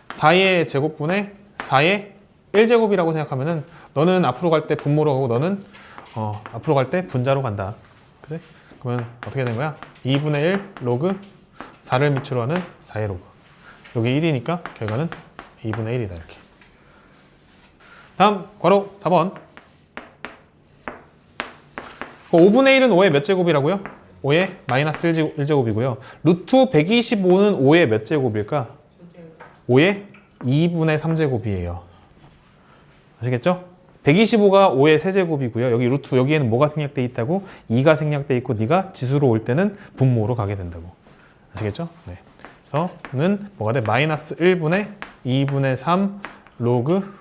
4의 제곱분의 4의 1제곱이라고 생각하면은 너는 앞으로 갈 때 분모로 가고, 너는 앞으로 갈 때 분자로 간다. 그치? 그러면 어떻게 되는 거야? 2분의 1 로그 4를 밑으로 하는 4의 로그. 여기 1이니까 결과는 2분의 1이다. 이렇게. 다음 괄호 4번. 5분의 1은 5의 몇 제곱이라고요? 5의 마이너스 1제곱이고요. 루트 125는 5의 몇 제곱일까? 5의 2분의 3제곱이에요. 아시겠죠? 125가 5의 세제곱이고요. 여기 루트, 여기에는 뭐가 생략돼 있다고? 2가 생략돼 있고, 네가 지수로 올 때는 분모로 가게 된다고. 아시겠죠? 네. 그래서 는 뭐가 돼? 마이너스 1분의 2분의 3 로그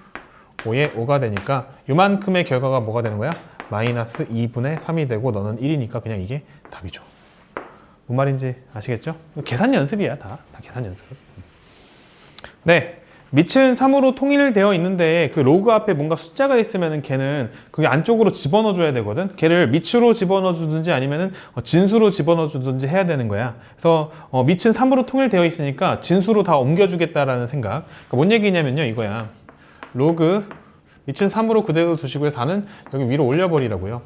5의 5가 되니까 요만큼의 결과가 뭐가 되는 거야? 마이너스 2분의 3이 되고, 너는 1이니까 그냥 이게 답이죠. 뭔 말인지 아시겠죠? 계산 연습이야, 다 계산 연습. 네. 밑은 3으로 통일되어 있는데 그 로그 앞에 뭔가 숫자가 있으면은 걔는 그게 안쪽으로 집어넣어 줘야 되거든. 걔를 밑으로 집어넣어 주든지 아니면은 진수로 집어넣어 주든지 해야 되는 거야. 그래서 밑은 3으로 통일되어 있으니까 진수로 다 옮겨 주겠다라는 생각. 그러니까 뭔 얘기냐면요, 이거야. 로그 밑은 3으로 그대로 두시고요. 4는 여기 위로 올려버리라고요.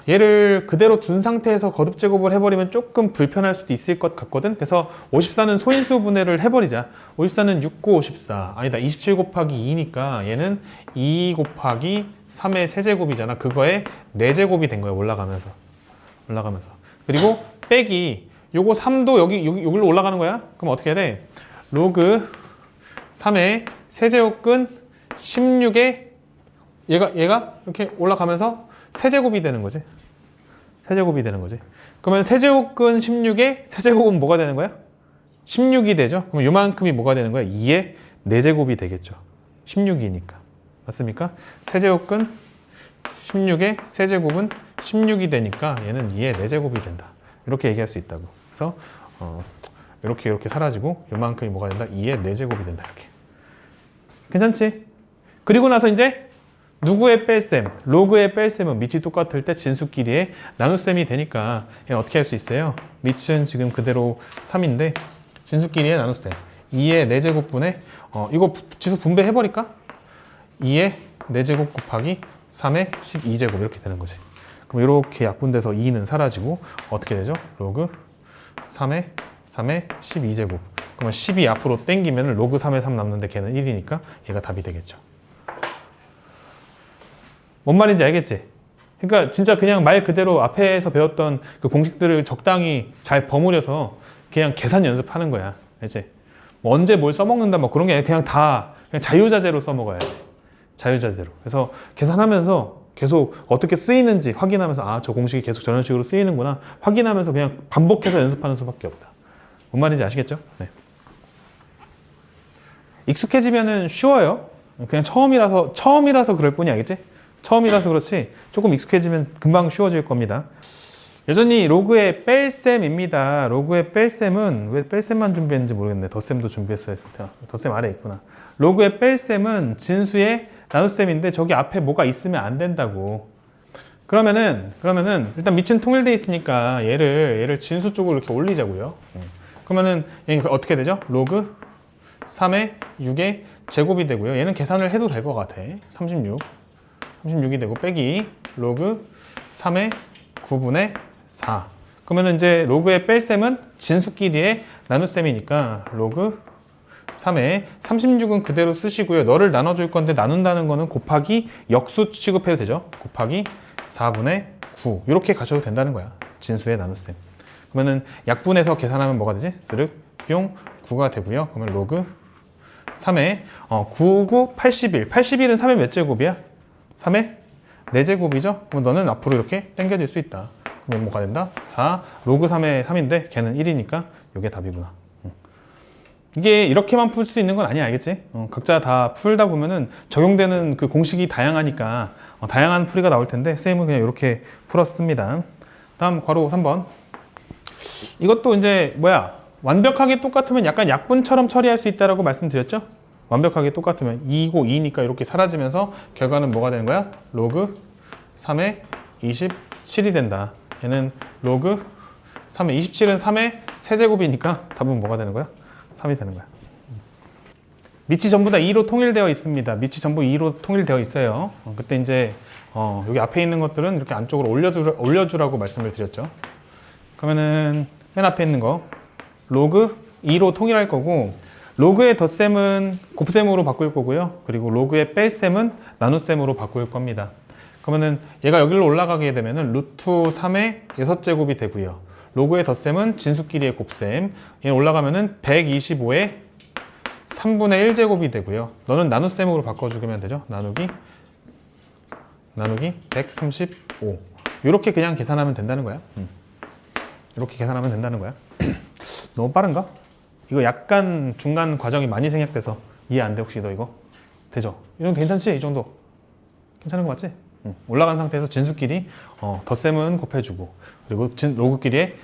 얘를 그대로 둔 상태에서 거듭제곱을 해버리면 조금 불편할 수도 있을 것 같거든. 그래서 54는 소인수 분해를 해버리자. 54는 6, 9, 54. 아니다. 27 곱하기 2니까 얘는 2 곱하기 3의 세제곱이잖아. 그거에 4제곱이 된 거야. 올라가면서. 그리고 빼기. 요거 3도 여기로 올라가는 거야. 그럼 어떻게 해야 돼? 로그 3의 세제곱근 16에 얘가 이렇게 올라가면서 세제곱이 되는 거지. 그러면 세제곱근 16에 세제곱은 뭐가 되는 거야? 16이 되죠. 그럼 요만큼이 뭐가 되는 거야? 2의 4제곱이 되겠죠. 16이니까. 맞습니까? 세제곱근 16의 세제곱은 16이 되니까 얘는 2의 4제곱이 된다. 이렇게 얘기할 수 있다고. 그래서 이렇게 사라지고 요만큼이 뭐가 된다? 2의 4제곱이 된다. 이렇게. 괜찮지? 그리고 나서 이제 누구의 뺄셈? 로그의 뺄셈은 밑이 똑같을 때 진수끼리의 나눗셈이 되니까 얘는 어떻게 할 수 있어요? 밑은 지금 그대로 3인데 진수끼리의 나눗셈 2의 4제곱분의 이거 지수 분배해버릴까? 2의 4제곱 곱하기 3의 12제곱 이렇게 되는 거지. 그럼 이렇게 약분돼서 2는 사라지고 어떻게 되죠? 로그 3의 12제곱. 그러면 12 앞으로 땡기면 로그 3의 3 남는데 걔는 1이니까 얘가 답이 되겠죠. 뭔 말인지 알겠지? 그러니까 진짜 그냥 말 그대로 앞에서 배웠던 그 공식들을 적당히 잘 버무려서 그냥 계산 연습하는 거야. 알지? 뭐 언제 뭘 써먹는다 뭐 그런 게 아니라 그냥 다 그냥 자유자재로 써먹어야 돼. 자유자재로. 그래서 계산하면서 계속 어떻게 쓰이는지 확인하면서 아, 저 공식이 계속 저런 식으로 쓰이는구나 확인하면서 그냥 반복해서 연습하는 수밖에 없다. 뭔 말인지 아시겠죠? 네. 익숙해지면은 쉬워요. 그냥 처음이라서 그럴 뿐이 알겠지? 처음이라서 그렇지 조금 익숙해지면 금방 쉬워질 겁니다. 여전히 로그의 뺄셈입니다. 로그의 뺄셈은 왜 뺄셈만 준비했는지 모르겠네. 덧셈도 준비했어야 했을 텐데. 덧셈 아래에 있구나. 로그의 뺄셈은 진수의 나눗셈인데 저기 앞에 뭐가 있으면 안 된다고. 그러면은 일단 밑은 통일돼 있으니까 얘를 진수 쪽으로 이렇게 올리자고요. 그러면은 얘는 어떻게 되죠? 로그 3의 6의 제곱이 되고요. 얘는 계산을 해도 될 것 같아. 36이 되고 빼기 로그 3의 9분의 4. 그러면 이제 로그의 뺄셈은 진수끼리의 나눗셈이니까 로그 3의 36은 그대로 쓰시고요. 너를 나눠줄 건데 나눈다는 거는 곱하기 역수 취급해도 되죠. 곱하기 4분의 9 이렇게 가셔도 된다는 거야. 진수의 나눗셈. 그러면은 약분해서 계산하면 뭐가 되지? 스륵 뿅 9가 되고요. 그러면 로그 3의 9, 9, 81. 81은 3의 몇 제곱이야? 3의 4제곱이죠? 그럼 너는 앞으로 이렇게 당겨질 수 있다. 그러면 뭐가 된다? 4, 로그 3의 3인데 걔는 1이니까 이게 답이구나. 이게 이렇게만 풀 수 있는 건 아니야, 알겠지? 각자 다 풀다 보면은 적용되는 그 공식이 다양하니까 다양한 풀이가 나올 텐데 쌤은 그냥 이렇게 풀었습니다. 다음 괄호 3번. 이것도 이제 완벽하게 똑같으면 약간 약분처럼 처리할 수 있다라고 말씀드렸죠? 완벽하게 똑같으면 2고 2니까 이렇게 사라지면서 결과는 뭐가 되는 거야? 로그 3의 27이 된다. 얘는 로그 3의 27은 3의 세제곱이니까 답은 뭐가 되는 거야? 3이 되는 거야. 밑이 전부 다 2로 통일되어 있습니다. 밑이 전부 2로 통일되어 있어요. 그때 이제 여기 앞에 있는 것들은 이렇게 안쪽으로 올려주라고 말씀을 드렸죠. 그러면은 맨 앞에 있는 거 로그 2로 통일할 거고 로그의 덧셈은 곱셈으로 바꿀 거고요. 그리고 로그의 뺄셈은 나눗셈으로 바꿀 겁니다. 그러면은 얘가 여기로 올라가게 되면은 루트 3의 6제곱이 되고요. 로그의 덧셈은 진수끼리의 곱셈. 얘는 올라가면은 125의 3분의 1제곱이 되고요. 너는 나눗셈으로 바꿔주면 되죠. 나누기 135. 이렇게 그냥 계산하면 된다는 거야. 이렇게 계산하면 된다는 거야. 너무 빠른가? 이거 약간 중간 과정이 많이 생략돼서 이해 안 돼 혹시 너 이거? 되죠? 이건 괜찮지? 이 정도 괜찮은 거 맞지? 올라간 상태에서 진수끼리 덧셈은 곱해주고 그리고 로그끼리의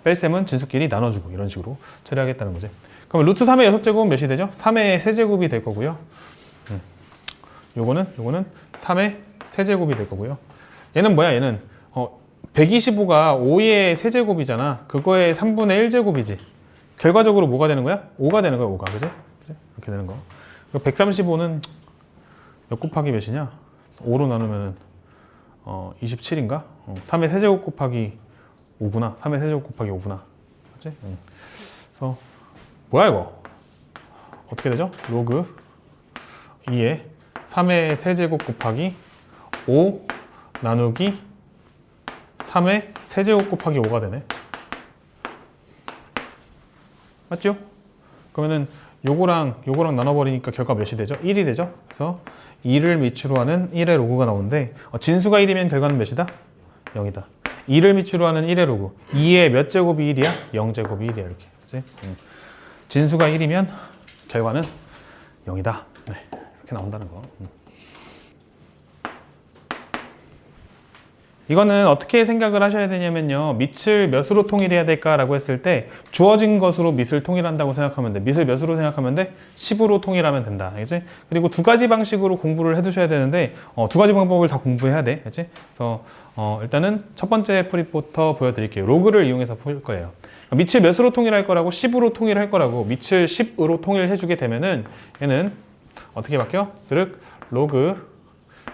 뺄셈은 진수끼리 나눠주고 이런 식으로 처리하겠다는 거지. 그럼 루트 3의 6제곱은 몇이 되죠? 3의 세제곱이 될 거고요. 요거는 3의 세제곱이 될 거고요. 얘는 뭐야? 얘는 125가 5의 세제곱이잖아. 그거의 3분의 1제곱이지. 결과적으로 뭐가 되는 거야? 5가 되는 거야, 5가. 그지? 이렇게 되는 거. 135는 몇 곱하기 몇이냐? 5로 나누면 27인가? 3의 세제곱 곱하기 5구나. 3의 세제곱 곱하기 5구나. 그치? 그래서 뭐야 이거? 어떻게 되죠? 로그 2의 3의 세제곱 곱하기 5 나누기 3의 세제곱 곱하기 5가 되네. 맞죠? 그러면은 요거랑 나눠버리니까 결과 몇이 되죠? 1이 되죠? 그래서 2를 밑으로 하는 1의 로그가 나오는데 진수가 1이면 결과는 몇이다? 0이다. 2를 밑으로 하는 1의 로그 2의 몇 제곱이 1이야? 0제곱이 1이야 이렇게. 그치? 진수가 1이면 결과는 0이다. 네, 이렇게 나온다는 거. 이거는 어떻게 생각을 하셔야 되냐면요. 밑을 몇으로 통일해야 될까라고 했을 때 주어진 것으로 밑을 통일한다고 생각하면 돼. 밑을 몇으로 생각하면 돼? 10으로 통일하면 된다. 알겠지? 그리고 두 가지 방식으로 공부를 해두셔야 되는데 두 가지 방법을 다 공부해야 돼. 알겠지? 그래서 일단은 첫 번째 풀이부터 보여드릴게요. 로그를 이용해서 풀 거예요. 밑을 몇으로 통일할 거라고 10으로 통일할 거라고 밑을 10으로 통일해주게 되면은 얘는 어떻게 바뀌어? 쓱 로그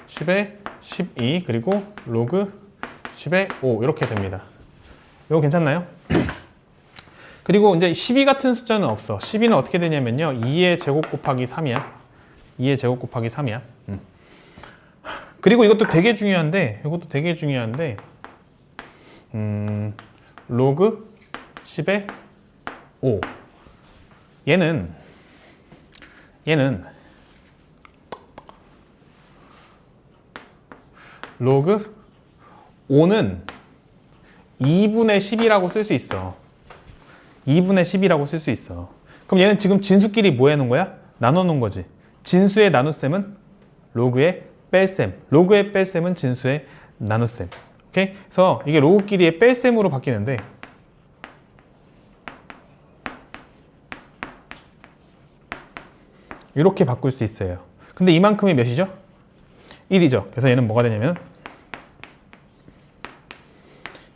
10에 12 그리고 로그 10에 5 이렇게 됩니다. 이거 괜찮나요? 그리고 이제 12 같은 숫자는 없어. 12는 어떻게 되냐면요. 2의 제곱 곱하기 3이야. 2의 제곱 곱하기 3이야. 그리고 이것도 되게 중요한데 로그 10에 5 얘는 로그 5는 2분의 10이라고 쓸 수 있어. 2분의 10이라고 쓸 수 있어. 그럼 얘는 지금 진수끼리 뭐 해놓은 거야? 나눠 놓은 거지. 진수의 나눗셈은 로그의 뺄셈. 로그의 뺄셈은 진수의 나눗셈. 오케이? 그래서 이게 로그끼리의 뺄셈으로 바뀌는데 이렇게 바꿀 수 있어요. 근데 이만큼이 몇이죠? 1이죠. 그래서 얘는 뭐가 되냐면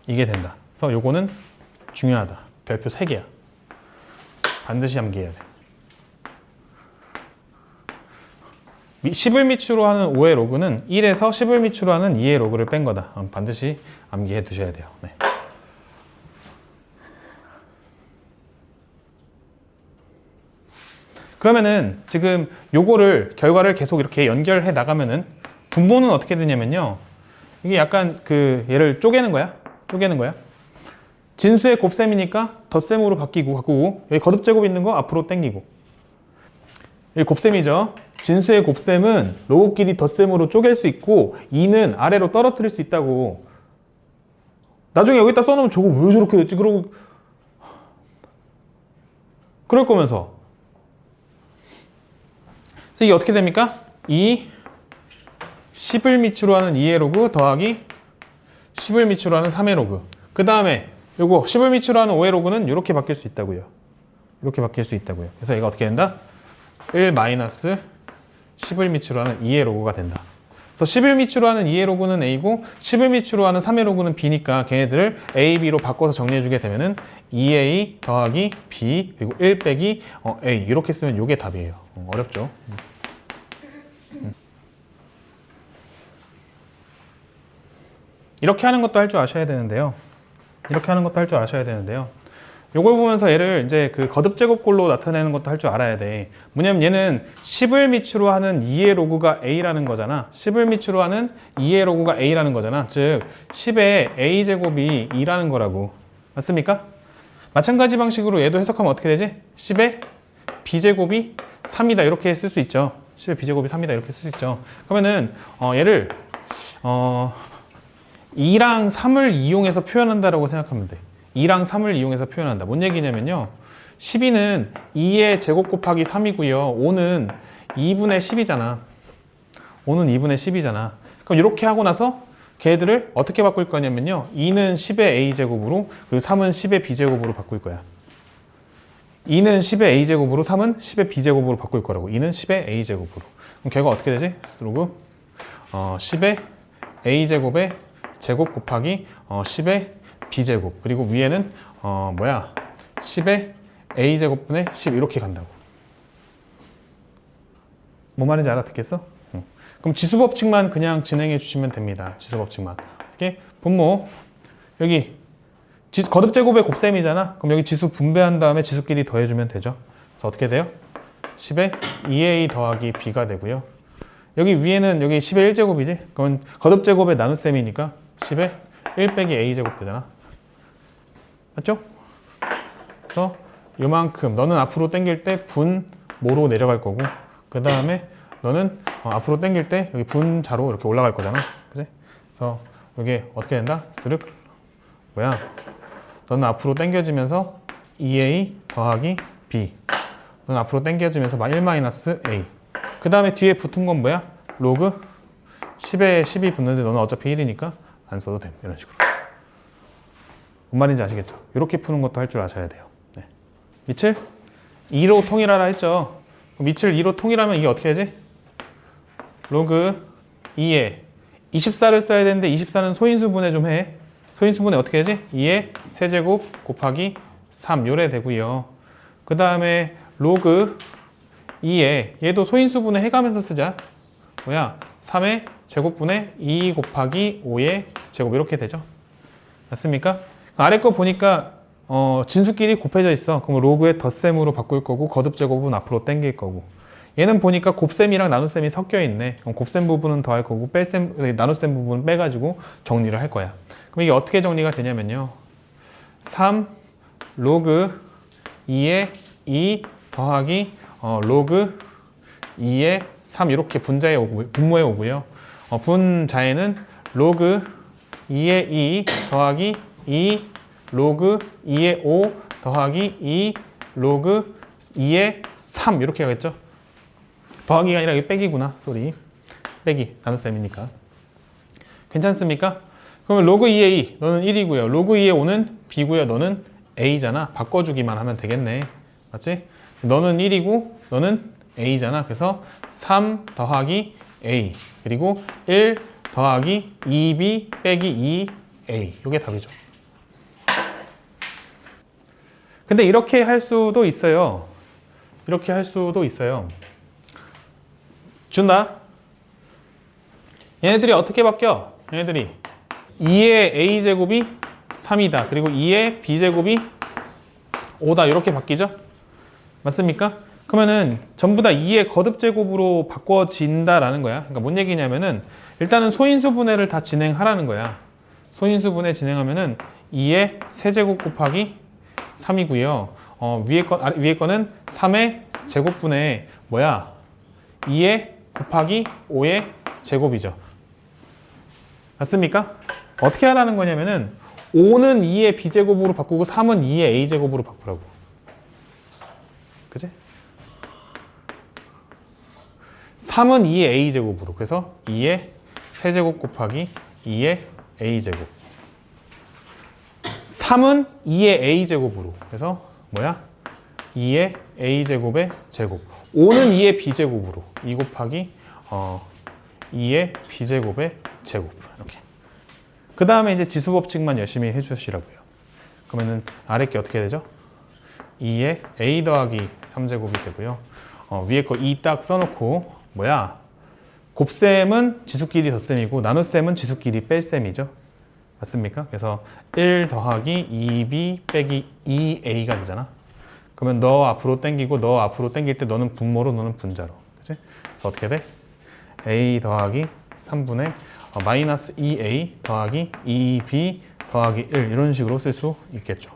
이게 된다. 그래서 요거는 중요하다. 별표 3개야. 반드시 암기해야 돼. 10을 밑으로 하는 5의 로그는 1에서 10을 밑으로 하는 2의 로그를 뺀 거다. 반드시 암기해 두셔야 돼요. 네. 그러면은 지금 요거를 결과를 계속 이렇게 연결해 나가면은 분모는 어떻게 되냐면요. 이게 약간 얘를 쪼개는 거야. 진수의 곱셈이니까 덧셈으로 바꾸고 여기 거듭제곱 있는 거 앞으로 당기고. 이 곱셈이죠. 진수의 곱셈은 로그끼리 덧셈으로 쪼갤 수 있고 2는 아래로 떨어뜨릴 수 있다고. 나중에 여기다 써놓으면 저거 왜 저렇게 됐지? 그럴 거면서. 그래서 이게 어떻게 됩니까? 10을 밑으로 하는 2의 로그 더하기 10을 밑으로 하는 3의 로그. 그 다음에 요거 10을 밑으로 하는 5의 로그는 이렇게 바뀔 수 있다고요. 그래서 얘가 어떻게 된다? 1 마이너스 10을 밑으로 하는 2의 로그가 된다. 그래서 10을 밑으로 하는 2의 로그는 A고 10을 밑으로 하는 3의 로그는 B니까 걔네들을 A, B로 바꿔서 정리해주게 되면은 2A 더하기 B 그리고 1 빼기 A 이렇게 쓰면 요게 답이에요. 어렵죠? 이렇게 하는 것도 할 줄 아셔야 되는데요. 요걸 보면서 얘를 이제 거듭제곱꼴로 나타내는 것도 할 줄 알아야 돼. 뭐냐면 얘는 10을 밑으로 하는 2의 로그가 A라는 거잖아. 10을 밑으로 하는 2의 로그가 A라는 거잖아. 즉 10의 A제곱이 2라는 거라고. 맞습니까? 마찬가지 방식으로 얘도 해석하면 어떻게 되지? 10의 B제곱이 3이다 이렇게 쓸 수 있죠. 10의 B제곱이 3이다 이렇게 쓸 수 있죠. 그러면은 얘를 2랑 3을 이용해서 표현한다라고 생각하면 돼. 2랑 3을 이용해서 표현한다. 뭔 얘기냐면요. 12는 2의 제곱 곱하기 3이고요. 5는 2분의 10이잖아. 그럼 이렇게 하고 나서 걔들을 어떻게 바꿀 거냐면요. 2는 10의 A제곱으로 그리고 3은 10의 B제곱으로 바꿀 거야. 2는 10의 A제곱으로 3은 10의 B제곱으로 바꿀 거라고. 2는 10의 A제곱으로. 그럼 걔가 어떻게 되지? 로그 10의 A제곱의 제곱 곱하기 10의 B제곱 그리고 위에는 10의 A제곱분의 10 이렇게 간다고. 뭐 말인지 알아듣겠어? 그럼 지수법칙만 그냥 진행해 주시면 됩니다. 지수법칙만. 어떻게? 분모 여기 거듭제곱의 곱셈이잖아. 그럼 여기 지수 분배한 다음에 지수끼리 더해주면 되죠. 그래서 어떻게 돼요? 10의 2A 더하기 B가 되고요. 여기 위에는 여기 10의 1제곱이지? 그러면 거듭제곱의 나눗셈이니까 10의 1 빼기 A제곱 되잖아. 맞죠? 그래서 요만큼 너는 앞으로 당길 때 분모로 내려갈 거고 그 다음에 너는 앞으로 당길 때 여기 분자로 이렇게 올라갈 거잖아. 그지? 그래서 이게 어떻게 된다? 스륵 너는 앞으로 당겨지면서 2A 더하기 B 너는 앞으로 당겨지면서 1 마이너스 A 그 다음에 뒤에 붙은 건 뭐야? 로그 10에 10이 붙는데 너는 어차피 1이니까 안 써도 됨. 이런 식으로. 뭔 말인지 아시겠죠? 이렇게 푸는 것도 할 줄 아셔야 돼요. 네. 밑을 2로 통일하라 했죠. 밑을 2로 통일하면 이게 어떻게 되지? 로그 2에 24를 써야 되는데 24는 소인수분해 좀 해. 소인수분해 어떻게 되지? 2의 세제곱 곱하기 3 요래 되고요. 그 다음에 로그 2에 얘도 소인수분해 해가면서 쓰자. 뭐야? 3의 제곱분의 2 곱하기 5의 제곱 이렇게 되죠. 맞습니까? 아래 거 보니까 진수끼리 곱해져 있어. 그럼 로그의 덧셈으로 바꿀 거고 거듭 제곱은 앞으로 당길 거고. 얘는 보니까 곱셈이랑 나눗셈이 섞여 있네. 그럼 곱셈 부분은 더할 거고 나눗셈 부분은 빼가지고 정리를 할 거야. 그럼 이게 어떻게 정리가 되냐면요. 3 로그 2의 2 더하기 로그 2의 3 이렇게 분모에 오고요. 분자에는 로그 2의 2 더하기 2 로그 2의 5 더하기 2 로그 2의 3 이렇게 하겠죠. 더하기가 아니라 이게 빼기구나. 쏘리. 빼기. 나눗셈이니까. 괜찮습니까? 그러면 로그 2의 2 너는 1이고요. 로그 2의 5는 B고요. 너는 A잖아. 바꿔주기만 하면 되겠네. 맞지? 너는 1이고 너는 A잖아. 그래서 3 더하기 A 그리고 1 더하기 2B 빼기 2A 이게 답이죠. 근데 이렇게 할 수도 있어요. 이렇게 할 수도 있어요. 준다. 얘네들이 어떻게 바뀌어? 얘네들이 2의 A제곱이 3이다. 그리고 2의 B제곱이 5다. 이렇게 바뀌죠? 맞습니까? 그러면은 전부 다 2의 거듭제곱으로 바꿔진다라는 거야. 그러니까 뭔 얘기냐면은 일단은 소인수분해를 다 진행하라는 거야. 소인수분해 진행하면은 2의 세제곱 곱하기 3이고요. 위에 거는 3의 제곱분의 뭐야? 2의 곱하기 5의 제곱이죠. 맞습니까? 어떻게 하라는 거냐면은 5는 2의 B제곱으로 바꾸고 3은 2의 A제곱으로 바꾸라고. 그치? 3은 2의 A제곱으로. 그래서 2의 세제곱 곱하기 2의 A제곱. 3은 2의 A제곱으로. 그래서 뭐야? 2의 A제곱의 제곱. 5는 2의 B제곱으로. 2 곱하기 2의 B제곱의 제곱. 이렇게. 그 다음에 이제 지수법칙만 열심히 해주시라고요. 그러면은 아래 게 어떻게 되죠? 2의 A 더하기 3제곱이 되고요. 위에 거 2 딱 써놓고 뭐야? 곱셈은 지수끼리 덧셈이고 나눗셈은 지수끼리 뺄셈이죠. 맞습니까? 그래서 1 더하기 2B 빼기 2A가 되잖아. 그러면 너 앞으로 당기고 너 앞으로 당길 때 너는 분모로 너는 분자로. 그치? 그래서 어떻게 돼? A 더하기 3분의 마이너스 2A 더하기 2B 더하기 1 이런 식으로 쓸 수 있겠죠.